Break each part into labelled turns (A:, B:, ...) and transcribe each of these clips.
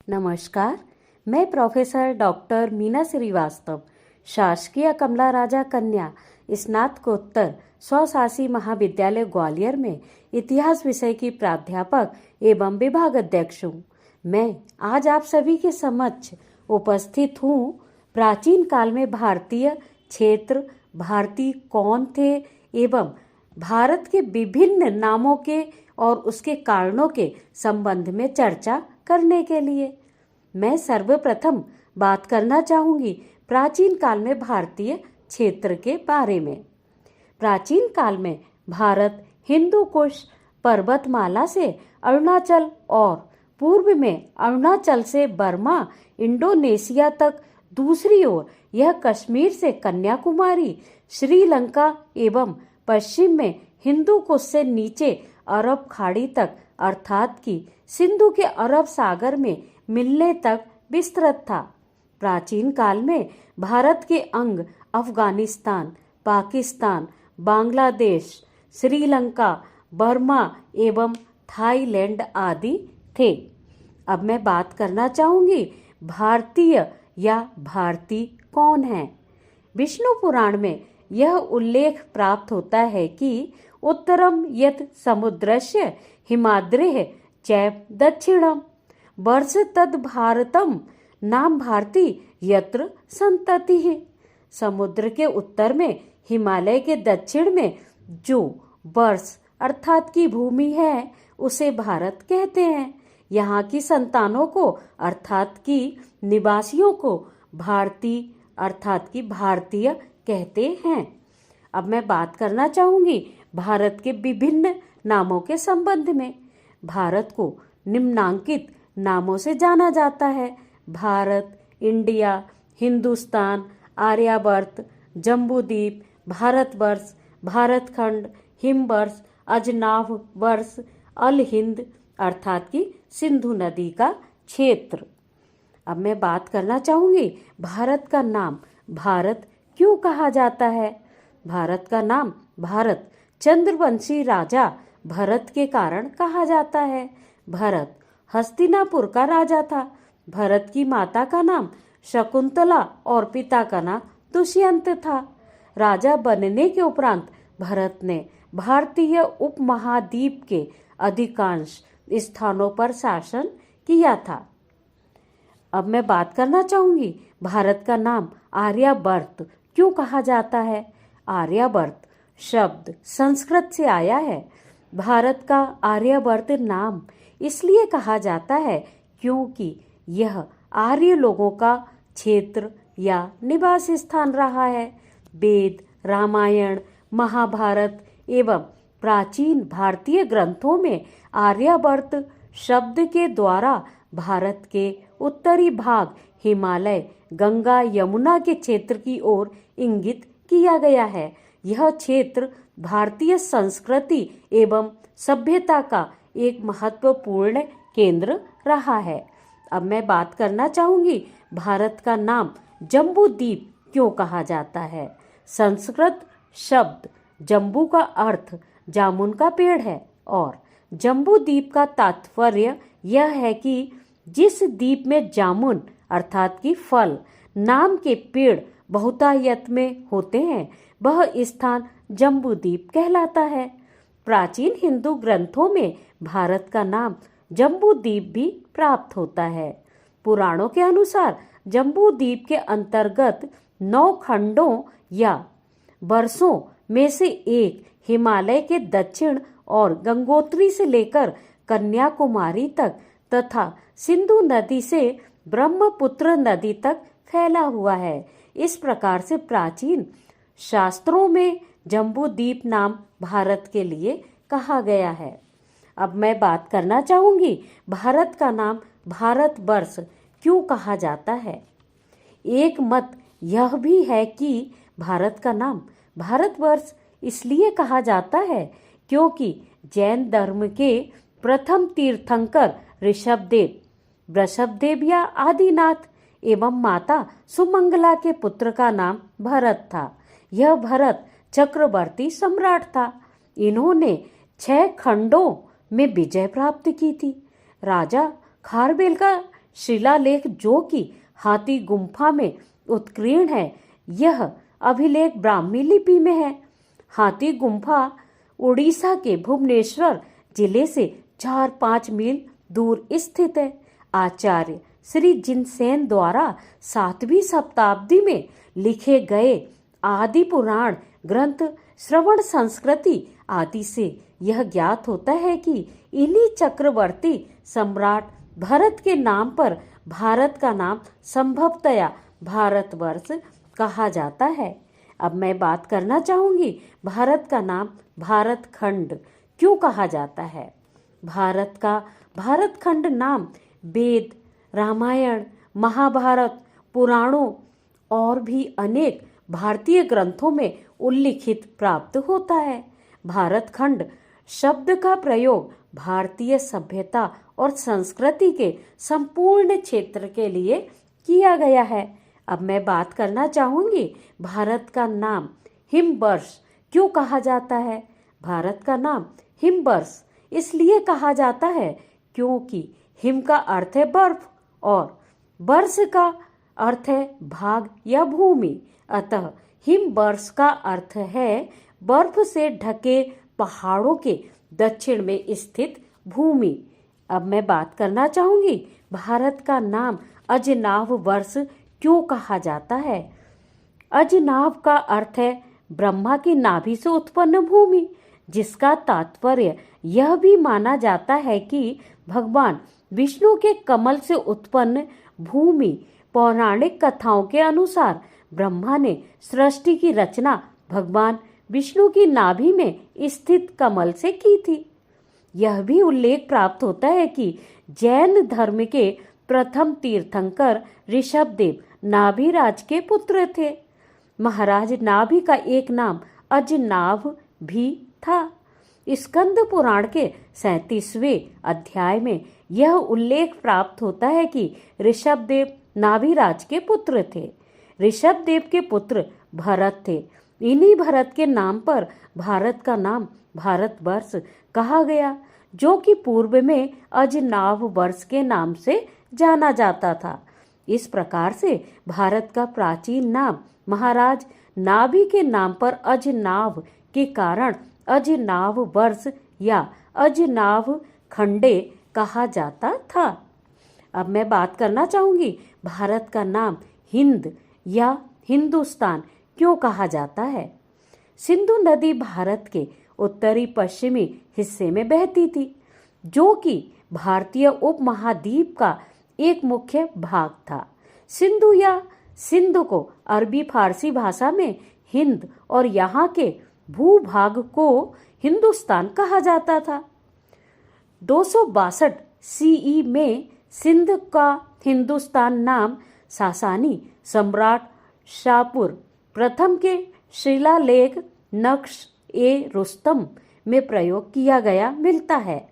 A: नमस्कार। मैं professor doctor Meena Srivastava, शासकीय कमला राजा कन्या स्नातकोत्तर स्वशासी महाविद्यालय ग्वालियर में इतिहास विषय की प्राध्यापक एवं विभाग अध्यक्ष हूँ। मैं आज आप सभी के समक्ष उपस्थित हूँ। प्राचीन काल में भारतीय क्षेत्र भारतीय कौन थे एवं भारत के विभिन्न नामों के और उसके कारणों के संबंध में चर्चा करने के लिए मैं सर्वप्रथम बात करना चाहूंगी प्राचीन काल में भारतीय क्षेत्र के बारे में। प्राचीन काल में भारत हिंदू कुश पर्वतमाला से अरुणाचल और पूर्व में अरुणाचल से बर्मा इंडोनेशिया तक, दूसरी ओर यह कश्मीर से कन्याकुमारी, श्रीलंका एवं पश्चिम में हिंदू कुश से नीचे अरब खाड़ी तक अर्थात कि सिंधु के अरब सागर में मिलने तक विस्तृत था। प्राचीन काल में भारत के अंग अफगानिस्तान, पाकिस्तान, बांग्लादेश, श्रीलंका, बर्मा एवं थाईलैंड आदि थे। अब मैं बात करना चाहूंगी भारतीय या भारती कौन है। विष्णु पुराण में यह उल्लेख प्राप्त होता है कि उत्तरम यत् समुद्रस्य हिमाद्रेः चैव दक्षिणम वर्ष तद भारतम नाम भारती यत्र संतति है। समुद्र के उत्तर में हिमालय के दक्षिण में जो वर्ष अर्थात की भूमि है उसे भारत कहते हैं। यहाँ की संतानों को अर्थात की निवासियों को भारती अर्थात की भारतीय कहते हैं। अब मैं बात करना चाहूंगी भारत के विभिन्न नामों के संबंध में। भारत को निम्नांकित नामों से जाना जाता है: भारत, इंडिया, हिंदुस्तान, आर्यावर्त, जम्बूद्वीप, भारतवर्ष, भारतखंड, हिमवर्ष, अजनाभ वर्ष, अल हिंद अर्थात कि सिंधु नदी का क्षेत्र। अब मैं बात करना चाहूंगी भारत का नाम भारत क्यों कहा जाता है। भारत का नाम भारत चंद्रवंशी राजा भरत के कारण कहा जाता है। भरत हस्तिनापुर का राजा था। भरत की माता का नाम शकुंतला और पिता का नाम दुष्यंत था। राजा बनने के उपरांत भरत ने भारतीय उपमहाद्वीप के अधिकांश स्थानों पर शासन किया था। अब मैं बात करना चाहूंगी भारत का नाम आर्यावर्त क्यों कहा जाता है। आर्यावर्त शब्द संस्कृत से आया है। भारत का आर्यावर्त नाम इसलिए कहा जाता है क्योंकि यह आर्य लोगों का क्षेत्र या निवास स्थान रहा है। वेद, रामायण, महाभारत एवं प्राचीन भारतीय ग्रंथों में आर्यावर्त शब्द के द्वारा भारत के उत्तरी भाग हिमालय, गंगा, यमुना के क्षेत्र की ओर इंगित किया गया है। यह क्षेत्र भारतीय संस्कृति एवं सभ्यता का एक महत्वपूर्ण केंद्र रहा है। अब मैं बात करना चाहूंगी भारत का नाम जम्बूद्वीप क्यों कहा जाता है। संस्कृत शब्द जम्बू का अर्थ जामुन का पेड़ है और जम्बूद्वीप का तात्पर्य यह है कि जिस द्वीप में जामुन अर्थात की फल नाम के पेड़ बहुतायत में होते हैं वह स्थान जम्बूद्वीप कहलाता है। प्राचीन हिंदू ग्रंथों में भारत का नाम जम्बूद्वीप भी प्राप्त होता है। पुराणों के अनुसार जम्बूद्वीप के अंतर्गत 9 खंडों या वर्षों में से एक हिमालय के दक्षिण और गंगोत्री से लेकर कन्याकुमारी तक तथा सिंधु नदी से ब्रह्मपुत्र नदी तक फैला हुआ है। इस प्रकार से प्राचीन शास्त्रों में जम्बूद्वीप नाम भारत के लिए कहा गया है। अब मैं बात करना चाहूंगी भारत का नाम भारतवर्ष क्यों कहा जाता है। एक मत यह भी है कि भारत का नाम भारतवर्ष इसलिए कहा जाता है क्योंकि जैन धर्म के प्रथम तीर्थंकर ऋषभदेव, वृषभदेव या आदिनाथ एवं माता सुमंगला के पुत्र का नाम भरत था। यह भरत चक्रवर्ती सम्राट था। इन्होंने 6 खंडों में विजय प्राप्त की थी। राजा खारवेल का शिलालेख जो कि हाथी गुम्फा में उत्कीर्ण है, यह अभिलेख ब्राह्मी लिपि में है। हाथी गुम्फा उड़ीसा के भुवनेश्वर जिले से 4-5 मील दूर स्थित है। आचार्य श्री जिनसेन द्वारा 7वीं शताब्दी में लिखे गए आदि पुराण ग्रंथ श्रवण संस्कृति आदि से यह ज्ञात होता है कि इन्हीं चक्रवर्ती सम्राट भरत के नाम पर भारत का नाम संभवतया भारतवर्ष कहा जाता है। अब मैं बात करना चाहूंगी भारत का नाम भारत खंड क्यों कहा जाता है। भारत का भारत खंड नाम वेद, रामायण, महाभारत, पुराणों और भी अनेक भारतीय ग्रंथों में उल्लिखित प्राप्त होता है। भारत खंड शब्द का प्रयोग भारतीय सभ्यता और संस्कृति के संपूर्ण क्षेत्र के लिए किया गया है। अब मैं बात करना चाहूंगी भारत का नाम हिमवर्ष क्यों कहा जाता है। भारत का नाम हिमवर्ष इसलिए कहा जाता है क्योंकि हिम का अर्थ है बर्फ और वर्ष का अर्थ है भाग या भूमि, अतः हिमवर्ष का अर्थ है बर्फ से ढके पहाड़ों के दक्षिण में स्थित भूमि। अब मैं बात करना चाहूंगी भारत का नाम अजनाभ वर्ष क्यों कहा जाता है। अजनाभ का अर्थ है ब्रह्मा की नाभि से उत्पन्न भूमि, जिसका तात्पर्य यह भी माना जाता है कि भगवान विष्णु के कमल से उत्पन्न भूमि। पौराणिक कथाओं के अनुसार ब्रह्मा ने सृष्टि की रचना भगवान विष्णु की नाभि में स्थित कमल से की थी। यह भी उल्लेख प्राप्त होता है कि जैन धर्म के प्रथम तीर्थंकर ऋषभदेव नाभिराज के पुत्र थे। महाराज नाभि का एक नाम अजनाभ भी था। स्कंद पुराण के 37वें अध्याय में यह उल्लेख प्राप्त होता है कि ऋषभदेव नाभिराज के पुत्र थे। ऋषभदेव के पुत्र भरत थे। इन्हीं भरत के नाम पर भारत का नाम भारतवर्ष कहा गया, जो कि पूर्व में अजनाभ वर्ष के नाम से जाना जाता था। इस प्रकार से भारत का प्राचीन नाम महाराज नाभि के नाम पर अजनाभ के कारण अजनाभ वर्ष या अजनाभ खंडे कहा जाता था। अब मैं बात करना चाहूंगी भारत का नाम हिंद या हिंदुस्तान क्यों कहा जाता है। सिंधु नदी भारत के उत्तरी पश्चिमी हिस्से में बहती थी, जो कि भारतीय उपमहाद्वीप का एक मुख्य भाग था। सिंधु या सिंध को अरबी फारसी भाषा में हिंद और यहाँ के भूभाग को हिंदुस्तान कहा जाता था। 262 सीई में सिंध का हिंदुस्तान नाम सासानी सम्राट शाहपुर प्रथम के शिलालेख नक्श-ए-रुस्तम में प्रयोग किया गया मिलता है।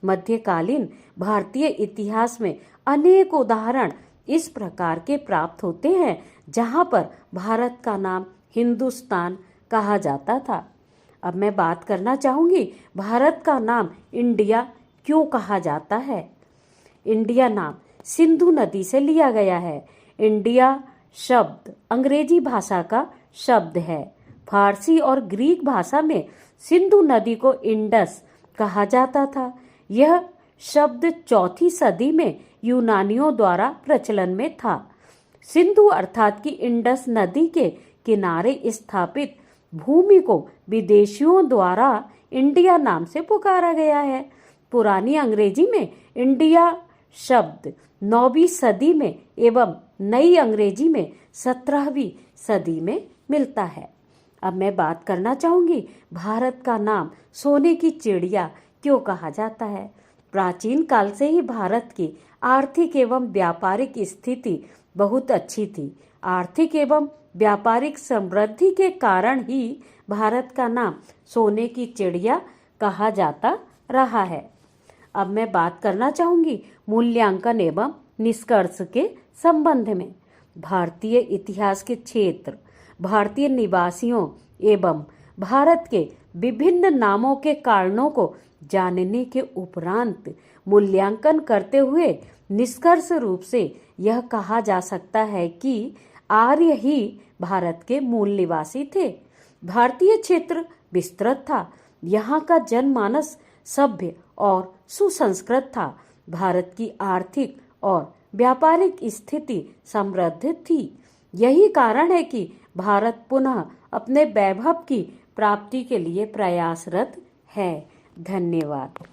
A: मध्यकालीन भारतीय इतिहास में अनेक उदाहरण इस प्रकार के प्राप्त होते हैं जहां पर भारत का नाम हिंदुस्तान कहा जाता था। अब मैं बात करना चाहूंगी भारत का नाम इंडिया क्यों कहा जाता है। इंडिया नाम सिंधु नदी से लिया गया है। इंडिया शब्द अंग्रेजी भाषा का शब्द है। फारसी और ग्रीक भाषा में सिंधु नदी को इंडस कहा जाता था। यह शब्द 4वीं सदी में यूनानियों द्वारा प्रचलन में था। सिंधु अर्थात कि इंडस नदी के किनारे स्थापित भूमि को विदेशियों द्वारा इंडिया नाम से पुकारा गया है। पुरानी अंग्रेजी में इंडिया शब्द 9वीं सदी में एवं नई अंग्रेजी में 17वीं सदी में मिलता है। अब मैं बात करना चाहूंगी भारत का नाम सोने की चिड़िया क्यों कहा जाता है। प्राचीन काल से ही भारत की आर्थिक एवं व्यापारिक स्थिति बहुत अच्छी थी। आर्थिक एवं व्यापारिक समृद्धि के कारण ही भारत का नाम सोने की चिड़िया कहा जाता रहा है। अब मैं बात करना चाहूंगी मूल्यांकन एवं निष्कर्ष के संबंध में। भारतीय इतिहास के क्षेत्र, भारतीय निवासियों एवं भारत के विभिन्न नामों के कारणों को जानने के उपरांत मूल्यांकन करते हुए निष्कर्ष रूप से यह कहा जा सकता है कि आर्य ही भारत के मूल निवासी थे। भारतीय क्षेत्र विस्तृत था। यहाँ का जनमानस सभ्य और सुसंस्कृत था। भारत की आर्थिक और व्यापारिक स्थिति समृद्ध थी। यही कारण है कि भारत पुनः अपने वैभव की प्राप्ति के लिए प्रयासरत है। धन्यवाद।